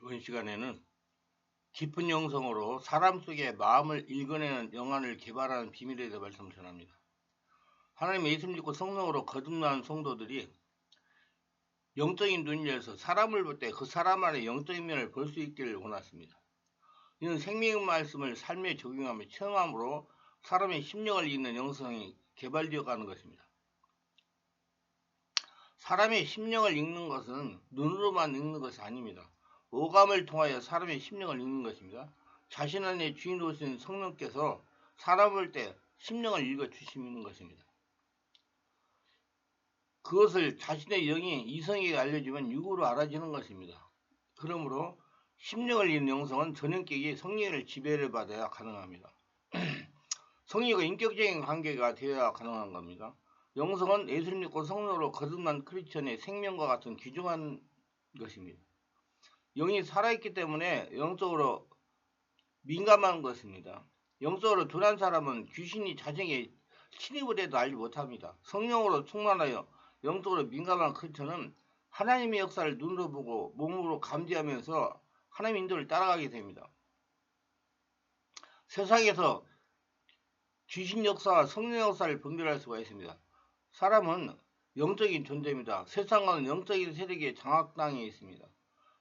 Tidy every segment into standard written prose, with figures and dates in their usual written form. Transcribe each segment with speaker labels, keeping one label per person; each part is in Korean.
Speaker 1: 이번 시간에는 깊은 영성으로 사람 속의 마음을 읽어내는 영안을 개발하는 비밀에 대해 말씀을 전합니다. 하나님의 예수 믿고 성령으로 거듭난 성도들이 영적인 눈을 열어서 사람을 볼 때 그 사람 안에 영적인 면을 볼 수 있기를 원했습니다. 이는 생명의 말씀을 삶에 적용하며 체험함으로 사람의 심령을 읽는 영성이 개발되어 가는 것입니다. 사람의 심령을 읽는 것은 눈으로만 읽는 것이 아닙니다. 오감을 통하여 사람의 심령을 읽는 것입니다. 자신 안에 주인 되신 성령께서 사람을 볼 때 심령을 읽어 주시는 것입니다. 그것을 자신의 영이 이성에게 알려주면 육으로 알아지는 것입니다. 그러므로 심령을 읽는 영성은 전형격이 성령의 지배를 받아야 가능합니다. 성령과 인격적인 관계가 되어야 가능한 겁니다. 영성은 예수를 믿고 성령으로 거듭난 크리스천의 생명과 같은 귀중한 것입니다. 영이 살아있기 때문에 영적으로 민감한 것입니다. 영적으로 둔한 사람은 귀신이 자신에게 침입을 해도 알지 못합니다. 성령으로 충만하여 영적으로 민감한 크리스천은 하나님의 역사를 눈으로 보고 몸으로 감지하면서 하나님의 인도를 따라가게 됩니다. 세상에서 귀신 역사와 성령 역사를 분별할 수가 있습니다. 사람은 영적인 존재입니다. 세상은 영적인 세력의 장악당에 있습니다.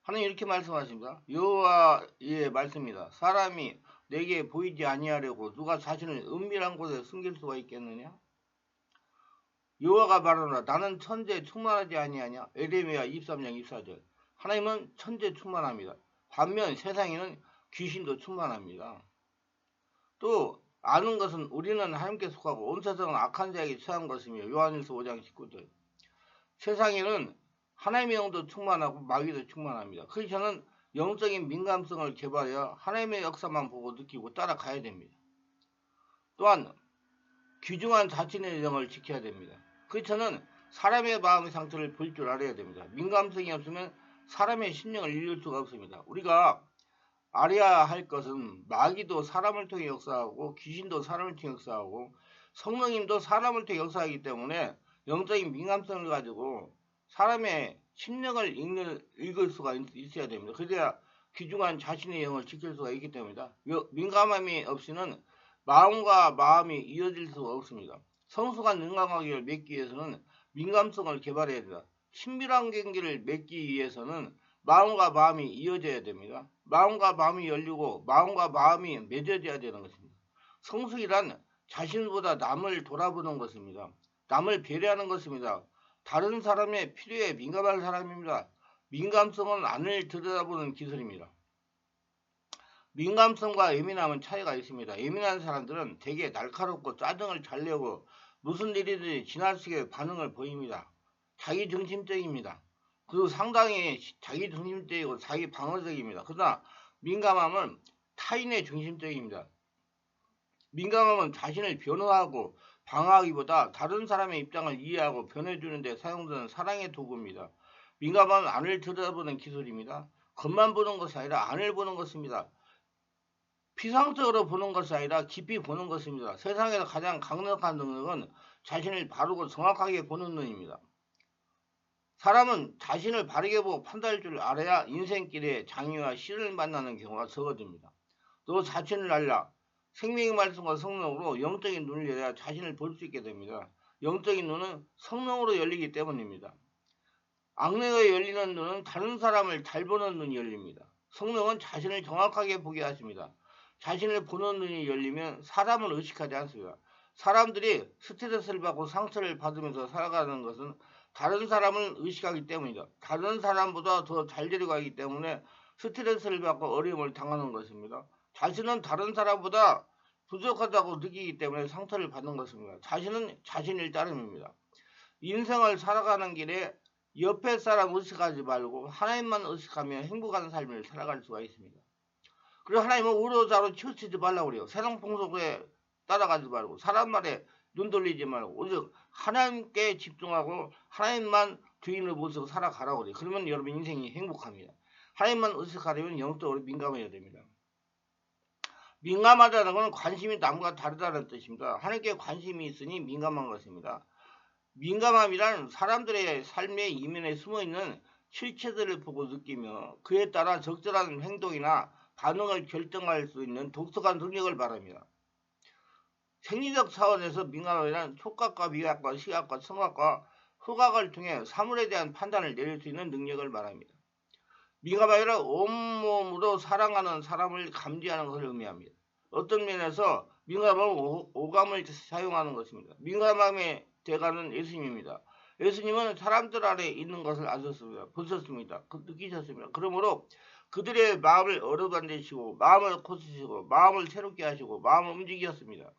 Speaker 1: 하나님 이렇게 말씀하십니다. 여호와의 말씀입니다. 사람이 내게 보이지 아니하려고 누가 자신을 은밀한 곳에 숨길 수가 있겠느냐? 여호와가 말하노라 나는 천지에 충만하지 아니하냐? 에레미야 23장 24절. 하나님은 천지에 충만합니다. 반면 세상에는 귀신도 충만합니다. 또 아는 것은 우리는 하나님께 속하고 온 세상은 악한 자에게 처한 것이며 요한일서 5장 19절. 세상에는 하나님의 영도 충만하고 마귀도 충만합니다. 크리스천은 영적인 민감성을 개발하여 하나님의 역사만 보고 느끼고 따라가야 됩니다. 또한 귀중한 자신의 영을 지켜야 됩니다. 크리스천은 사람의 마음의 상태를 볼 줄 알아야 됩니다. 민감성이 없으면 사람의 심령을 읽을 수가 없습니다. 우리가 알아야 할 것은 마귀도 사람을 통해 역사하고 귀신도 사람을 통해 역사하고 성령님도 사람을 통해 역사하기 때문에 영적인 민감성을 가지고 사람의 심령을 읽을 수가 있어야 됩니다. 그래야 귀중한 자신의 영을 지킬 수가 있기 때문이다. 민감함이 없이는 마음과 마음이 이어질 수가 없습니다. 성숙한 인간관계를 맺기 위해서는 민감성을 개발해야 된다. 친밀한 관계를 맺기 위해서는 마음과 마음이 이어져야 됩니다. 마음과 마음이 열리고 마음과 마음이 맺어져야 되는 것입니다. 성숙이란 자신보다 남을 돌아보는 것입니다. 남을 배려하는 것입니다. 다른 사람의 필요에 민감한 사람입니다. 민감성은 안을 들여다보는 기술입니다. 민감성과 예민함은 차이가 있습니다. 예민한 사람들은 되게 날카롭고 짜증을 잘 내고 무슨 일이든지 지나치게 반응을 보입니다. 자기중심적입니다. 그리고 상당히 자기중심적이고 자기 방어적입니다. 그러나 민감함은 타인의 중심적입니다. 민감함은 자신을 변호하고 방어하기보다 다른 사람의 입장을 이해하고 변해주는 데 사용되는 사랑의 도구입니다. 민감함은 안을 들여다보는 기술입니다. 겉만 보는 것이 아니라 안을 보는 것입니다. 피상적으로 보는 것이 아니라 깊이 보는 것입니다. 세상에서 가장 강력한 능력은 자신을 바르고 정확하게 보는 눈입니다. 사람은 자신을 바르게 보고 판단할 줄 알아야 인생길에 장애와 시련을 만나는 경우가 적어집니다. 너 자신을 알라. 생명의 말씀과 성령으로 영적인 눈을 열어야 자신을 볼 수 있게 됩니다. 영적인 눈은 성령으로 열리기 때문입니다. 악내가 열리는 눈은 다른 사람을 잘 보는 눈이 열립니다. 성령은 자신을 정확하게 보게 하십니다. 자신을 보는 눈이 열리면 사람을 의식하지 않습니다. 사람들이 스트레스를 받고 상처를 받으면서 살아가는 것은 다른 사람을 의식하기 때문이다. 다른 사람보다 더 잘 데려가기 때문에 스트레스를 받고 어려움을 당하는 것입니다. 자신은 다른 사람보다 부족하다고 느끼기 때문에 상처를 받는 것입니다. 자신은 자신일 따름입니다. 인생을 살아가는 길에 옆에 사람 의식하지 말고 하나님만 의식하며 행복한 삶을 살아갈 수가 있습니다. 그리고 하나님은 우로좌로 치우치지 말라고 그래요. 세상 풍속에 따라가지 말고 사람 말에 눈 돌리지 말고 오직 하나님께 집중하고 하나님만 주인을 모시고 살아가라고 그래요. 그러면 여러분 인생이 행복합니다. 하나님만 의식하려면 영적으로 민감해야 됩니다. 민감하다는 것은 관심이 남과 다르다는 뜻입니다. 하나님께 관심이 있으니 민감한 것입니다. 민감함이란 사람들의 삶의 이면에 숨어있는 실체들을 보고 느끼며 그에 따라 적절한 행동이나 반응을 결정할 수 있는 독특한 능력을 말합니다. 생리적 차원에서 민감이란 촉각과 미각과 시각과 청각과 후각을 통해 사물에 대한 판단을 내릴 수 있는 능력을 말합니다. 민감하기는 온몸으로 사랑하는 사람을 감지하는 것을 의미합니다. 어떤 면에서 민감은 오감을 사용하는 것입니다. 민감함의 대가는 예수님입니다. 예수님은 사람들 안에 있는 것을 아셨습니다. 보셨습니다. 느끼셨습니다. 그러므로 그들의 마음을 어루만지시고 마음을 고치시고 마음을 새롭게 하시고 마음을 움직이셨습니다.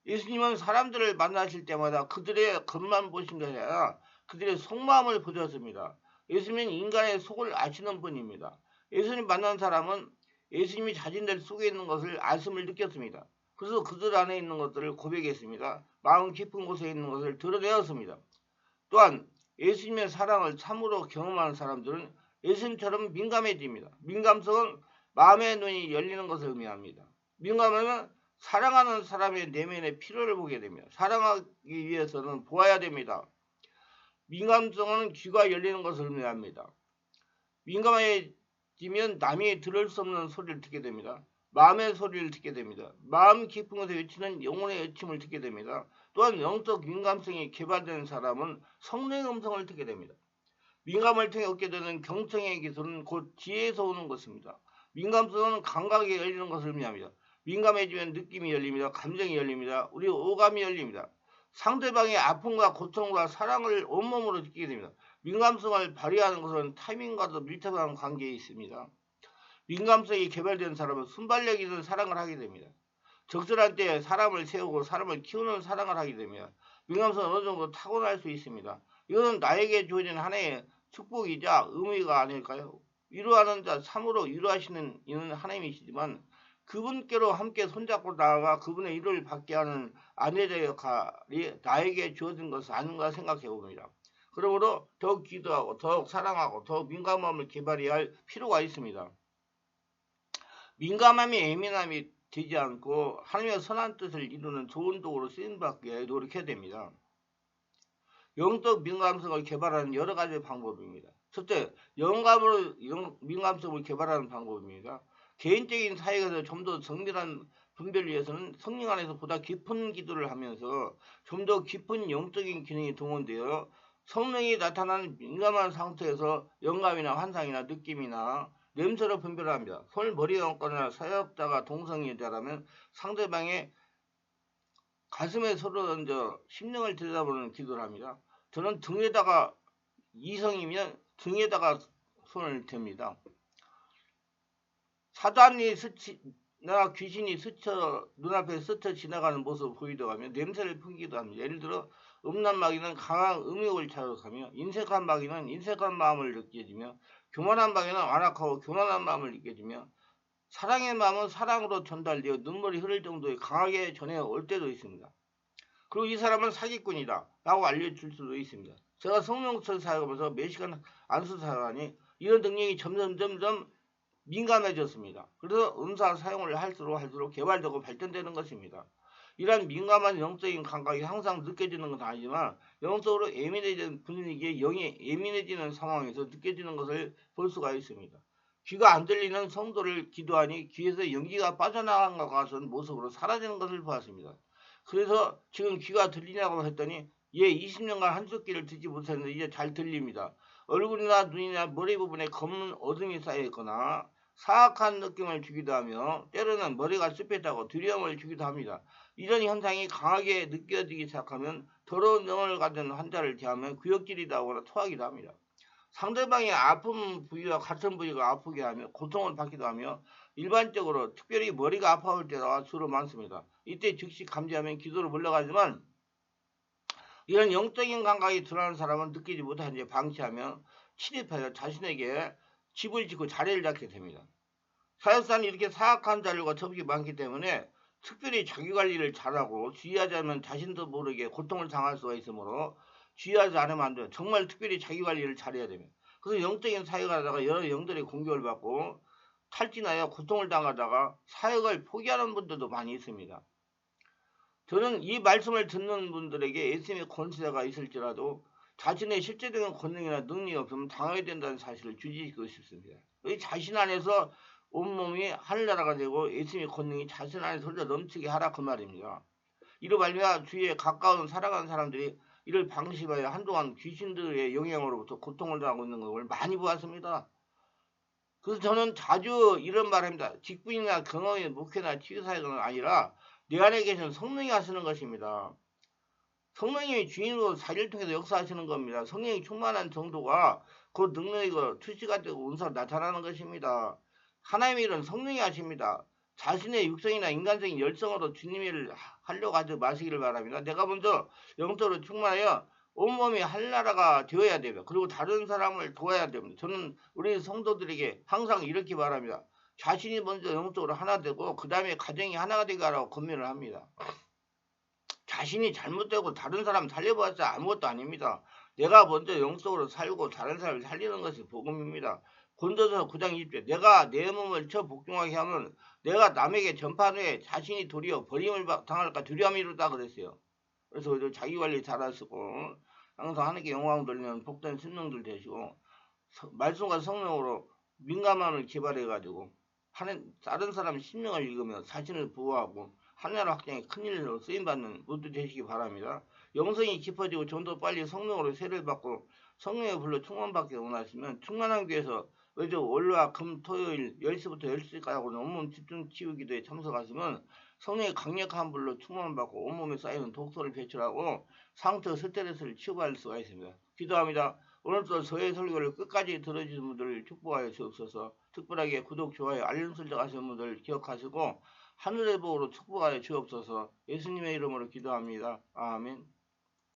Speaker 1: 예수님은 사람들을 만나실 때마다 그들의 겉만 보신 것이 아니라 그들의 속마음을 보셨습니다. 예수님은 인간의 속을 아시는 분입니다. 예수님 만난 사람은 예수님이 자신들 속에 있는 것을 아심을 느꼈습니다. 그래서 그들 안에 있는 것들을 고백했습니다. 마음 깊은 곳에 있는 것을 드러내었습니다. 또한 예수님의 사랑을 참으로 경험하는 사람들은 예수님처럼 민감해집니다. 민감성은 마음의 눈이 열리는 것을 의미합니다. 민감하면 사랑하는 사람의 내면의 필요를 보게 됩니다. 사랑하기 위해서는 보아야 됩니다. 민감성은 귀가 열리는 것을 의미합니다. 민감해지면 남이 들을 수 없는 소리를 듣게 됩니다. 마음의 소리를 듣게 됩니다. 마음 깊은 곳에 외치는 영혼의 외침을 듣게 됩니다. 또한 영적 민감성이 개발된 사람은 성령의 음성을 듣게 됩니다. 민감을 통해 얻게 되는 경청의 기술은 곧 지혜에서 오는 것입니다. 민감성은 감각이 열리는 것을 의미합니다. 민감해지면 느낌이 열립니다. 감정이 열립니다. 우리 오감이 열립니다. 상대방의 아픔과 고통과 사랑을 온몸으로 느끼게 됩니다. 민감성을 발휘하는 것은 타이밍과도 밀접한 관계에 있습니다. 민감성이 개발된 사람은 순발력 있는 사랑을 하게 됩니다. 적절한 때에 사람을 세우고 사람을 키우는 사랑을 하게 됩니다. 민감성은 어느 정도 타고날 수 있습니다. 이것은 나에게 주어진 하나의 축복이자 의미가 아닐까요? 위로하는 자 참으로 위로하시는 이는 하나님이시지만 그분께로 함께 손잡고 나아가 그분의 위로를 받게 하는 아내의 역할이 나에게 주어진 것은 아닌가 생각해 봅니다. 그러므로 더욱 기도하고 더욱 사랑하고 더욱 민감함을 개발해야 할 필요가 있습니다. 민감함이 예민함이 되지 않고 하나님의 선한 뜻을 이루는 좋은 도구로 쓰임받게 노력해야 됩니다. 영적 민감성을 개발하는 여러 가지 방법입니다. 첫째, 민감성을 개발하는 방법입니다. 개인적인 사역에서 좀 더 정밀한 분별을 위해서는 성령 안에서 보다 깊은 기도를 하면서 좀 더 깊은 영적인 기능이 동원되어 성령이 나타나는 민감한 상태에서 영감이나 환상이나 느낌이나 냄새로 분별을 합니다. 손을 머리에 얹거나 사역자가 동성애자라면 상대방의 가슴에 손을 얹어 심령을 들여다보는 기도를 합니다. 저는 등에다가 이성이면 등에다가 손을 댑니다. 사단이 스치나 귀신이 눈앞에 스쳐 지나가는 모습을 보이기도 하며 냄새를 풍기기도 합니다. 예를 들어 음란 마귀는 강한 음욕을 자극하며 인색한 마귀는 인색한 마음을 느껴지며 교만한 마귀는 완악하고 교만한 마음을 느껴지며 사랑의 마음은 사랑으로 전달되어 눈물이 흐를 정도의 강하게 전해올 때도 있습니다. 그리고 이 사람은 사기꾼이다 라고 알려줄 수도 있습니다. 제가 성령철 사역하면서 몇 시간 안수 사역하니 이런 능력이 점점 민감해졌습니다. 그래서 은사 사용을 할수록 개발되고 발전되는 것입니다. 이러한 민감한 영적인 감각이 항상 느껴지는 건 아니지만 영적으로 예민해진 분위기에 영이 예민해지는 상황에서 느껴지는 것을 볼 수가 있습니다. 귀가 안 들리는 성도를 기도하니 귀에서 연기가 빠져나간 것 같은 모습으로 사라지는 것을 보았습니다. 그래서 지금 귀가 들리냐고 했더니 20년간 한쪽귀를 듣지 못했는데 이제 잘 들립니다. 얼굴이나 눈이나 머리 부분에 검은 어둠이 쌓여있거나 사악한 느낌을 주기도 하며 때로는 머리가 습했다고 두려움을 주기도 합니다. 이런 현상이 강하게 느껴지기 시작하면 더러운 영을 가진 환자를 대하면 구역질이다 하거나 토하기도 합니다. 상대방의 아픈 부위와 같은 부위가 아프게 하며 고통을 받기도 하며 일반적으로 특별히 머리가 아파올 때가 주로 많습니다. 이때 즉시 감지하면 기도로 물러가지만 이런 영적인 감각이 드러나는 사람은 느끼지 못한 채 방치하며 침입하여 자신에게 집을 짓고 자리를 잡게 됩니다. 사역사는 이렇게 사악한 자료가 접이 많기 때문에 특별히 자기관리를 잘하고 주의하지 않으면 자신도 모르게 고통을 당할 수가 있으므로 주의하지 않으면 안 돼요. 정말 특별히 자기관리를 잘해야 됩니다. 그래서 영적인 사역을 하다가 여러 영들의 공격을 받고 탈진하여 고통을 당하다가 사역을 포기하는 분들도 많이 있습니다. 저는 이 말씀을 듣는 분들에게 예수님의 권세가 있을지라도 자신의 실제적인 권능이나 능력이 없으면 당하게 된다는 사실을 주지시키고 싶습니다. 이 자신 안에서 온몸이 하늘나라가 되고 예수님의 권능이 자신 안에서 흘러 넘치게 하라 그 말입니다. 이로 말미암아 주위에 가까운 살아가는 사람들이 이를 방심하여 한동안 귀신들의 영향으로부터 고통을 당하고 있는 것을 많이 보았습니다. 그래서 저는 자주 이런 말 합니다. 직분이나 경험이 목회나 치유사역은 아니라 내 안에 계신 성령이 하시는 것입니다. 성령님이 주인으로 사리를 통해서 역사하시는 겁니다. 성령이 충만한 정도가 그 능력이고 투시가 되고 은사로 나타나는 것입니다. 하나님의 일은 성령이 하십니다. 자신의 육성이나 인간적인 열성으로 주님의 일을 하려고 하지 마시기를 바랍니다. 내가 먼저 영적으로 충만하여 온몸이 한나라가 되어야 됩니다. 그리고 다른 사람을 도와야 됩니다. 저는 우리 성도들에게 항상 이렇게 말합니다. 자신이 먼저 영적으로 하나 되고 그 다음에 가정이 하나가 되게 하라고 권면을 합니다. 자신이 잘못되고 다른 사람 살려봤자 아무것도 아닙니다. 내가 먼저 영적으로 살고 다른 사람을 살리는 것이 복음입니다. 본도서 9장 20절 내가 내 몸을 처 복종하게 하면 내가 남에게 전파한 후에 자신이 도리어 버림을 당할까 두려움이로다 그랬어요. 그래서 자기관리 잘하시고 항상 하나님께 영광 돌리는 복된 신령들 되시고 말씀과 성령으로 민감함을 개발해가지고 다른 사람 심령을 읽으며 자신을 보호하고 하나님 확장에 큰일로 쓰임받는 모두 되시기 바랍니다. 영성이 깊어지고 좀 더 빨리 성령으로 세례를 받고 성령의 불로 충만받기 원하시면 충만한 교회에서 의저 월화 금 토요일 10시부터 10시까지 하고 온몸 집중 치유 기도에 참석하시면 성령의 강력한 불로 충만받고 온몸에 쌓이는 독소를 배출하고 상처 스트레스를 치유할 수가 있습니다. 기도합니다. 오늘도 저의 설교를 끝까지 들어주신 분들을 축복하여 주옵소서. 특별하게 구독, 좋아요, 알림 설정하시는 분들 기억하시고 하늘의 복으로 축복하여 주옵소서. 예수님의 이름으로 기도합니다. 아멘.